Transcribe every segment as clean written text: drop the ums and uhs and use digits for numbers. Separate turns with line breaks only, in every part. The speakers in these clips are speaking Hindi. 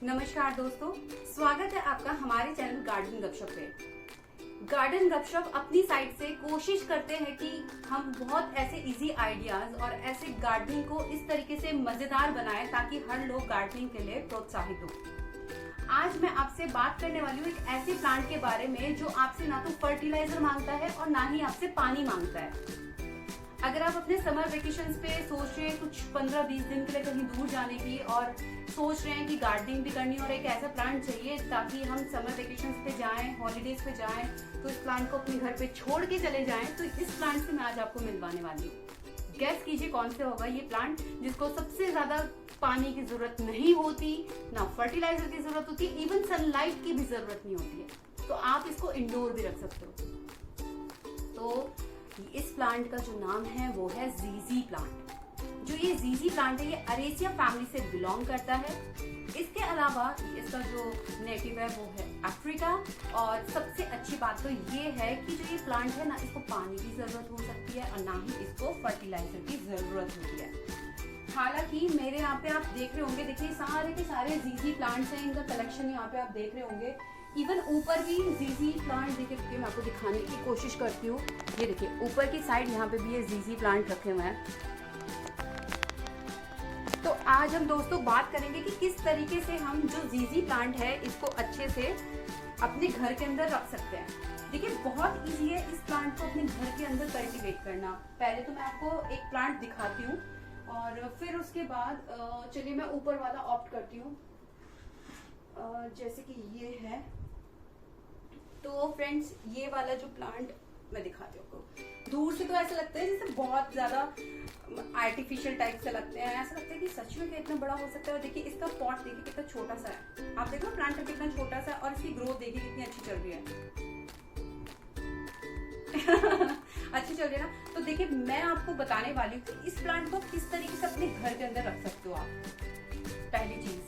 नमस्कार दोस्तों, स्वागत है आपका हमारे चैनल गार्डन गपशप पे। गार्डन गपशप अपनी साइड से कोशिश करते हैं कि हम बहुत ऐसे इजी आइडियाज और ऐसे गार्डनिंग को इस तरीके से मजेदार बनाएं ताकि हर लोग गार्डनिंग के लिए प्रोत्साहित हो। आज मैं आपसे बात करने वाली हूँ एक ऐसे प्लांट के बारे में जो आपसे ना तो फर्टिलाइजर मांगता है और ना ही आपसे पानी मांगता है। अगर आप अपने समर वेकेशंस पे सोच रहे हैं कुछ 15-20 दिन के लिए कहीं दूर जाने की और सोच रहे हैं कि गार्डनिंग भी करनी और एक ऐसा प्लांट चाहिए ताकि हम समर वेकेशंस पे जाएं, हॉलीडेज पे जाएं, तो इस प्लांट को अपने घर पे छोड़ के चले जाएं, तो इस प्लांट से मैं आज आपको मिलवाने वाली हूँ। गेस कीजिए कौन से होगा ये प्लांट जिसको सबसे ज्यादा पानी की जरूरत नहीं होती, ना फर्टिलाइजर की जरूरत होती, इवन सनलाइट की भी जरूरत नहीं होती है, तो आप इसको इंडोर भी रख सकते हो। तो इस प्लांट का जो नाम है वो है जीजी प्लांट। जो ये जीजी प्लांट है ये अरेसिया फैमिली से बिलोंग करता है। इसके अलावा इसका जो नेटिव है वो है अफ्रीका। और सबसे अच्छी बात तो ये है कि जो ये प्लांट है ना, इसको पानी की जरूरत हो सकती है और ना ही इसको फर्टिलाइजर की जरूरत होती है। हालांकि मेरे यहाँ पे आप देख रहे होंगे, देखिए सारे के सारे जीजी प्लांट्स हैं, इनका कलेक्शन यहाँ पे आप देख रहे होंगे। इवन ऊपर भी जीजी प्लांट देखिए, मैं आपको दिखाने की कोशिश करती हूँ। ये देखिए ऊपर की साइड यहाँ पे भी ये जीजी प्लांट रखे हुए हैं। तो आज हम दोस्तों बात करेंगे कि किस तरीके से हम जो जीजी प्लांट है इसको अच्छे से अपने घर के अंदर रख सकते हैं। देखिए बहुत इजी है इस प्लांट को अपने घर के अंदर कल्टीवेट करना। पहले तो मैं आपको एक प्लांट दिखाती हूँ और फिर उसके बाद चलिए मैं ऊपर वाला ऑप्ट करती हूँ। जैसे कि ये है, तो फ्रेंड्स ये वाला जो प्लांट मैं दिखाती हूँ आपको। दूर से तो ऐसा लगता है जैसे बहुत ज्यादा आर्टिफिशियल टाइप से लगते हैं, ऐसा लगता है कि सच में कितना बड़ा हो सकता है। देखिए इसका पॉट देखिए कितना छोटा सा है, आप देखो प्लांट कितना छोटा सा है और इसकी ग्रोथ देखिए कितनी अच्छी चल रही है। अच्छी चल रही है ना। तो देखिए मैं आपको बताने वाली हूँ कि इस प्लांट को किस तरीके से अपने घर के अंदर रख सकते हो आप। पहली चीज,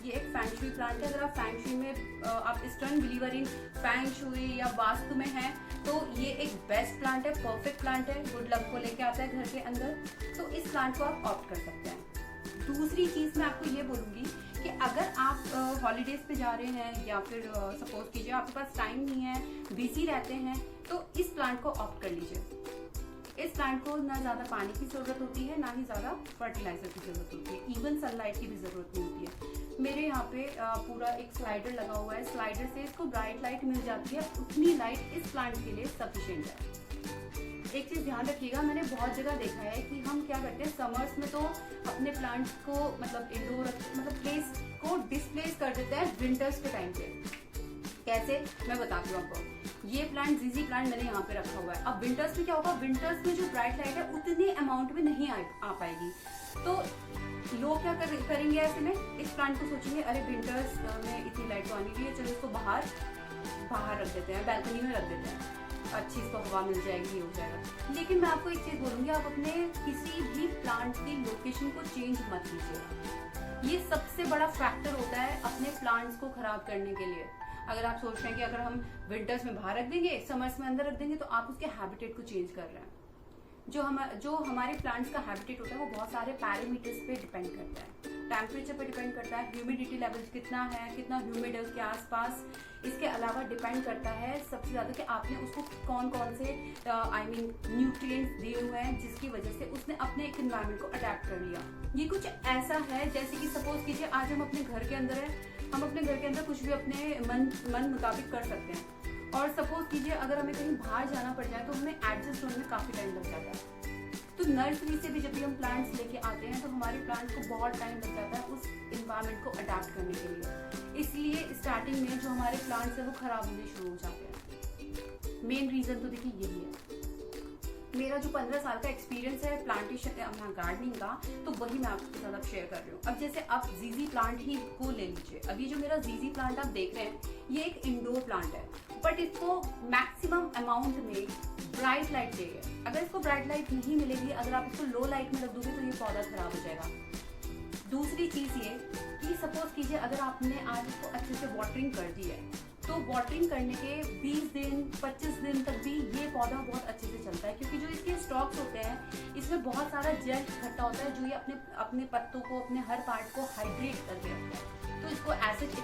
ये एक फैंग शुई प्लांट है। अगर आप फैंग शुई में आप stern believer in feng shui या वास्तु में हैं तो ये एक बेस्ट प्लांट है, परफेक्ट प्लांट है, गुड लक को लेके आता है घर के अंदर। तो इस प्लांट को आप ऑप्ट कर सकते हैं। दूसरी चीज मैं आपको ये बोलूंगी कि अगर आप हॉलीडेज पे जा रहे हैं या फिर सपोज कीजिए आपके पास टाइम नहीं है, बिजी रहते हैं, तो इस प्लांट को ऑप्ट कर लीजिए। इस प्लांट को ना ज्यादा पानी की जरूरत होती है, ना ही ज्यादा फर्टिलाइजर की जरूरत होती है, इवन सनलाइट की भी जरूरत नहीं होती है। मेरे यहाँ पे पूरा एक स्लाइडर लगा हुआ है, स्लाइडर से इसको ब्राइट लाइट मिल जाती है, उतनी लाइट इस प्लांट के लिए सफिशिएंट है। एक चीज ध्यान रखिएगा, मैंने बहुत जगह देखा है कि हम क्या करते हैं समर्स में तो अपने प्लांट्स को मतलब इंडोर मतलब प्लेस को डिस्प्लेस कर देते हैं विंटर्स के टाइम पे। कैसे मैं बताती हूँ आपको। ये प्लांट जीजी प्लांट मैंने यहाँ पे रखा हुआ है। अब विंटर्स में क्या होगा, विंटर्स में जो ब्राइट लाइट है उतने अमाउंट में नहीं आ पाएगी, तो लोग क्या करेंगे ऐसे में, इस प्लांट को सोचेंगे अरे विंटर्स में इतनी लाइट तो आनी चाहिए, चलो इसको बाहर रख देते हैं, बैल्कनी में रख देते हैं, अच्छी इसको हवा मिल जाएगी, हो जाएगा। लेकिन मैं आपको एक चीज बोलूंगी, आप अपने किसी भी प्लांट की लोकेशन को चेंज मत कीजिए। ये सबसे बड़ा फैक्टर होता है अपने प्लांट्स को खराब करने के लिए। अगर आप सोच रहे हैं कि अगर हम विंटर्स में बाहर रख देंगे, समर्स में अंदर रख देंगे, तो आप उसके हैबिटेट को चेंज कर रहे हैं। जो हमारे प्लांट्स का हैबिटेट होता है वो बहुत सारे पैरामीटर्स पे डिपेंड करता है। टेम्परेचर पे डिपेंड करता है, ह्यूमिडिटी लेवल कितना है, कितना ह्यूमिड है उसके आसपास। इसके अलावा डिपेंड करता है सबसे ज्यादा कि आपने उसको कौन कौन से न्यूट्रिएंट्स दिए हुए हैं जिसकी वजह से उसने अपने एक एनवायरनमेंट को अडेप्ट कर लिया। ये कुछ ऐसा है जैसे कि सपोज कीजिए आज हम अपने घर के अंदर है, हम अपने घर के अंदर कुछ भी अपने मन मुताबिक कर सकते हैं। और सपोज कीजिए अगर हमें कहीं बाहर जाना पड़ जाए तो हमें एडजस्ट होने में काफी टाइम लग जाता है। तो नर्सरी से भी जब भी हम प्लांट्स लेके आते हैं तो हमारे प्लांट्स को बहुत टाइम लग जाता है उस इन्वायरमेंट को अडेप्ट करने के लिए। इसलिए स्टार्टिंग में जो हमारे प्लांट्स है वो खराब होने शुरू हो जाते हैं। मेन रीजन तो देखिए यही है। मेरा जो 15 साल का एक्सपीरियंस है प्लांटेशन अपना गार्डनिंग का, तो वही मैं आपके साथ अब शेयर कर रही हूँ। अब जैसे आप जीजी प्लांट ही को ले लीजिए। अब ये जो मेरा जीजी प्लांट आप देख रहे हैं ये एक इंडोर प्लांट है, बट इसको मैक्सिमम अमाउंट में ब्राइट लाइट चाहिए। अगर इसको ब्राइट लाइट नहीं मिलेगी, अगर आप इसको लो लाइट में रख दोगे तो ये पौधा खराब हो जाएगा। दूसरी चीज ये कि सपोज कीजिए अगर आपने आज इसको अच्छे से वाटरिंग कर दी है, तो वाटरिंग करने के 20 दिन 25 दिन तक भी ये पौधा बहुत अच्छे से चलता है, क्योंकि जो इसके स्टॉक्स होते हैं इसमें बहुत सारा जेल इकट्ठा होता है जो ये अपने पत्तों को, अपने हर पार्ट को हाइड्रेट करके रखता है। तो इसको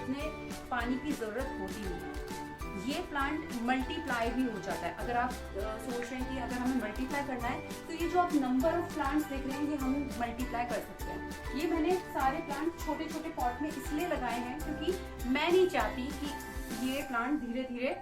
इतने पानी की जरूरत होती नहीं है। ये प्लांट मल्टीप्लाई भी हो जाता है। अगर आप सोच रहे हैं कि अगर हमें मल्टीप्लाई करना है तो ये जो आप नंबर ऑफ प्लांट्स देख रहे हैं ये हम मल्टीप्लाई कर सकते हैं। ये मैंने सारे प्लांट छोटे छोटे पॉट में इसलिए लगाए हैं क्योंकि मैं नहीं चाहती कि ये प्लांट धीरे धीरे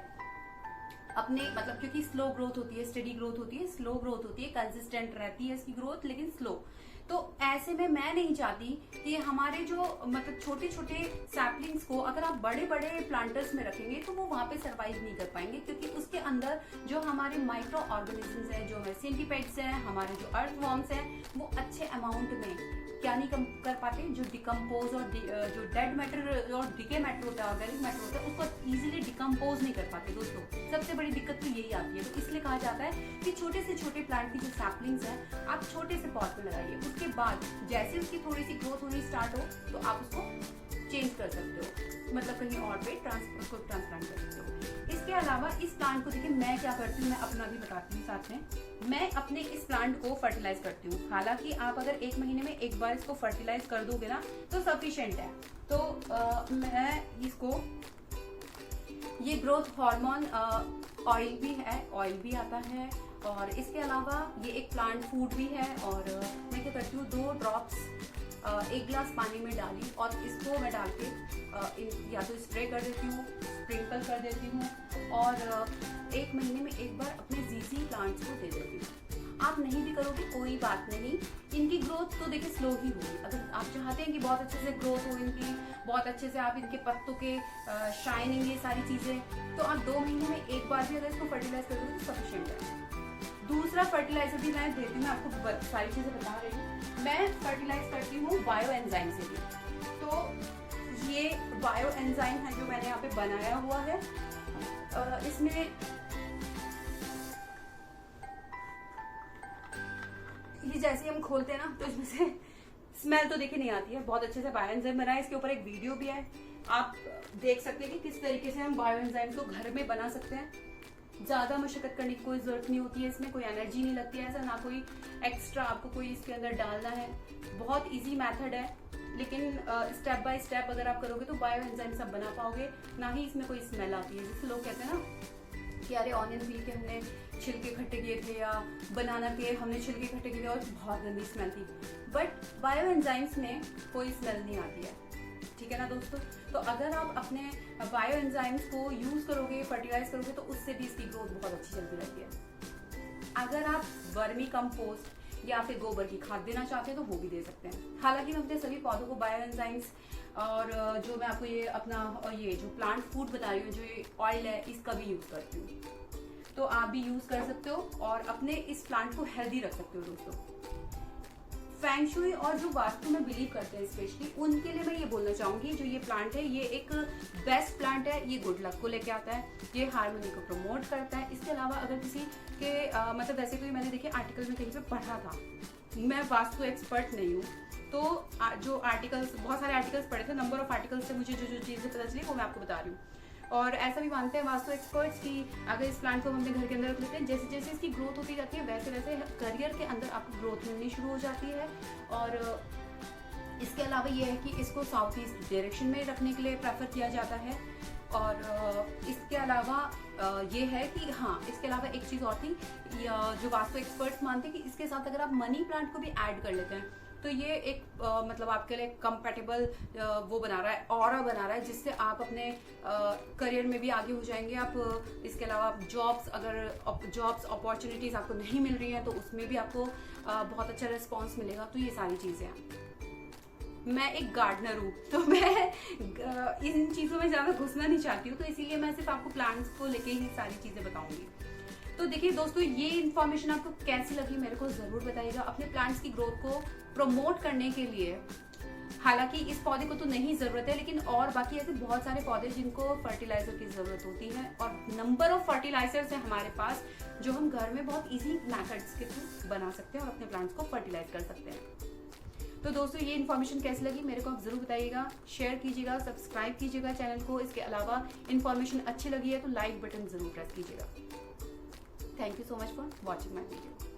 अपने मतलब, क्योंकि स्लो ग्रोथ होती है, स्टडी ग्रोथ होती है, स्लो ग्रोथ होती है, कंसिस्टेंट रहती है इसकी ग्रोथ लेकिन स्लो। तो ऐसे में मैं नहीं चाहती कि हमारे जो मतलब छोटे छोटे सैपलिंग्स को अगर आप बड़े बड़े प्लांटर्स में रखेंगे तो वो वहां पे सरवाइव नहीं कर पाएंगे, क्योंकि उसके अंदर जो हमारे माइक्रो ऑर्गेनिजम्स हैं, जो हमारे सेंटीपेड्स हैं, हमारे जो अर्थवॉर्म्स हैं, वो अच्छे अमाउंट में क्या नहीं कर पाते, जो डिकम्पोज और जो डेड मैटर और डिके मैटर होता है, ऑर्गेनिक मैटर होता है, उसको इजीली डिकम्पोज नहीं कर पाते दोस्तों। सबसे बड़ी दिक्कत तो यही आती है। तो इसलिए कहा जाता है कि छोटे से छोटे प्लांट की जो सैपलिंग्स हैं आप छोटे से पॉट में लगाइए। उसके बाद जैसे उसकी थोड़ी सी ग्रोथ होनी स्टार्ट हो तो आप उसको चेंज कर सकते हो, मतलब कहीं और पे उसको ट्रांसप्लांट कर सकते हो। इसके अलावा इस प्लांट को देखिए मैं क्या करती हूँ, मैं अपना भी बताती हूँ साथ में। मैं अपने इस प्लांट को फर्टिलाइज करती हूँ। हालांकि आप अगर 1 महीने में एक बार इसको फर्टिलाइज कर दोगे ना तो सफिशिएंट है। तो मैं इसको, ये ग्रोथ हार्मोन ऑयल भी है, ऑयल भी आता है, और इसके अलावा ये एक प्लांट फूड भी है। और मैं क्या करती हूँ 2 ड्रॉप्स 1 गिलास पानी में डाली और इसको मैं डाल के या तो स्प्रे कर देती हूँ, स्प्रिंकल कर देती हूँ, और 1 महीने में एक बार अपने जीसी प्लांट्स को दे देती हूँ। आप नहीं भी करोगे कोई बात नहीं, इनकी ग्रोथ तो देखिए स्लो ही होगी। अगर आप चाहते हैं कि बहुत अच्छे से ग्रोथ हो इनकी, बहुत अच्छे से आप इनके पत्तों के शाइनिंग, ये सारी चीजें, तो आप 2 महीने में एक बार भी अगर इसको फर्टिलाइज कर दोगे तो सफिशिएंट है। दूसरा फर्टिलाइजर भी मैं देती हूँ, मैं आपको सारी चीजें बता रही हूँ। मैं फर्टिलाइज करती हूँ बायो एंजाइम से भी। तो ये बायो एंजाइम है जो मैंने यहाँ पे बनाया हुआ है। इसमें ये जैसे हम खोलते हैं ना तो इसमें से स्मेल तो देखिए नहीं आती है, बहुत अच्छे से बायो एंजाइम बना है। इसके ऊपर एक वीडियो भी है, आप देख सकते हैं कि किस तरीके से हम बायो एंजाइम को घर में बना सकते हैं। ज्यादा मशक्कत करने की कोई जरूरत नहीं होती है, इसमें कोई एनर्जी नहीं लगती है, ऐसा ना कोई एक्स्ट्रा आपको कोई इसके अंदर डालना है। बहुत इजी मेथड है, लेकिन स्टेप बाय स्टेप अगर आप करोगे तो बायो एंजाइम सब बना पाओगे, ना ही इसमें कोई स्मेल आती है। जैसे लोग कहते हैं ना कि अरे ऑनियन पील के हमने छिलके खट्टे किए थे, या बनाना के हमने छिलके खट्टे किए थे और बहुत गंदी स्मेल थी, बट बायो एंजाइम्स में कोई स्मेल नहीं आती है। ठीक है ना दोस्तों। तो अगर आप अपने बायो एंजाइम्स को यूज करोगे, फर्टिलाइज करोगे, तो उससे भी इसकी ग्रोथ बहुत अच्छी चलती रहती है। अगर आप वर्मी कंपोस्ट या फिर गोबर की खाद देना चाहते हैं तो वो भी दे सकते हैं। हालांकि मैं अपने सभी पौधों को बायो एंजाइम्स और जो मैं आपको ये अपना ये जो प्लांट फूड बता रही हूँ, जो ये ऑयल है, इसका भी यूज करती हूँ। तो आप भी यूज कर सकते हो और अपने इस प्लांट को हेल्दी रख सकते हो दोस्तों। फेंग शुई और जो वास्तु में बिलीव करते हैं स्पेशली, उनके लिए मैं ये बोलना चाहूंगी, जो ये प्लांट है ये एक बेस्ट प्लांट है। ये गुड लक को लेके आता है, ये हार्मनी को प्रमोट करता है। इसके अलावा अगर किसी के मतलब वैसे तो मैंने देखिए आर्टिकल में कहीं पे पढ़ा था, मैं वास्तु एक्सपर्ट नहीं हूँ, तो जो आर्टिकल्स, बहुत सारे आर्टिकल्स पढ़े थे, नंबर ऑफ आर्टिकल्स से मुझे जो जो चीजें पता चली वो मैं आपको बता रही हूँ। और ऐसा भी मानते हैं वास्तु एक्सपर्ट्स कि अगर इस प्लांट को हम अपने घर के अंदर रख लेते हैं, जैसे जैसे इसकी ग्रोथ होती जाती है वैसे वैसे करियर के अंदर आपको ग्रोथ मिलनी शुरू हो जाती है। और इसके अलावा ये है कि इसको साउथ ईस्ट डायरेक्शन में रखने के लिए प्रेफर किया जाता है। और इसके अलावा ये है कि हाँ, इसके अलावा एक चीज़ और थी, जो वास्तु एक्सपर्ट्स मानते हैं कि इसके साथ अगर आप मनी प्लांट को भी ऐड कर लेते हैं तो ये एक मतलब आपके लिए कंपैटिबल वो बना रहा है, ऑरा बना रहा है, जिससे आप अपने करियर में भी आगे हो जाएंगे। आप इसके अलावा जॉब्स, अगर जॉब्स अपॉर्चुनिटीज आपको नहीं मिल रही हैं तो उसमें भी आपको बहुत अच्छा रिस्पॉन्स मिलेगा। तो ये सारी चीज़ें हैं। मैं एक गार्डनर हूँ तो मैं इन चीज़ों में ज़्यादा घुसना नहीं चाहती हूँ, तो इसीलिए मैं सिर्फ आपको प्लांट्स को लेके ही सारी चीज़ें बताऊंगी। तो देखिए दोस्तों, ये इन्फॉर्मेशन आपको कैसी लगी मेरे को जरूर बताइएगा। अपने प्लांट्स की ग्रोथ को प्रमोट करने के लिए, हालांकि इस पौधे को तो नहीं जरूरत है, लेकिन और बाकी ऐसे बहुत सारे पौधे जिनको फर्टिलाइजर की जरूरत होती है, और नंबर ऑफ फर्टिलाइजर्स है हमारे पास जो हम घर में बहुत इजी मेथड्स के थ्रू बना सकते हैं और अपने प्लांट्स को फर्टिलाइज कर सकते हैं। तो दोस्तों, ये इन्फॉर्मेशन कैसी लगी मेरे को आप जरूर बताइएगा, शेयर कीजिएगा, सब्सक्राइब कीजिएगा चैनल को। इसके अलावा इन्फॉर्मेशन अच्छी लगी है तो लाइक बटन जरूर प्रेस कीजिएगा। Thank you so much for watching my video.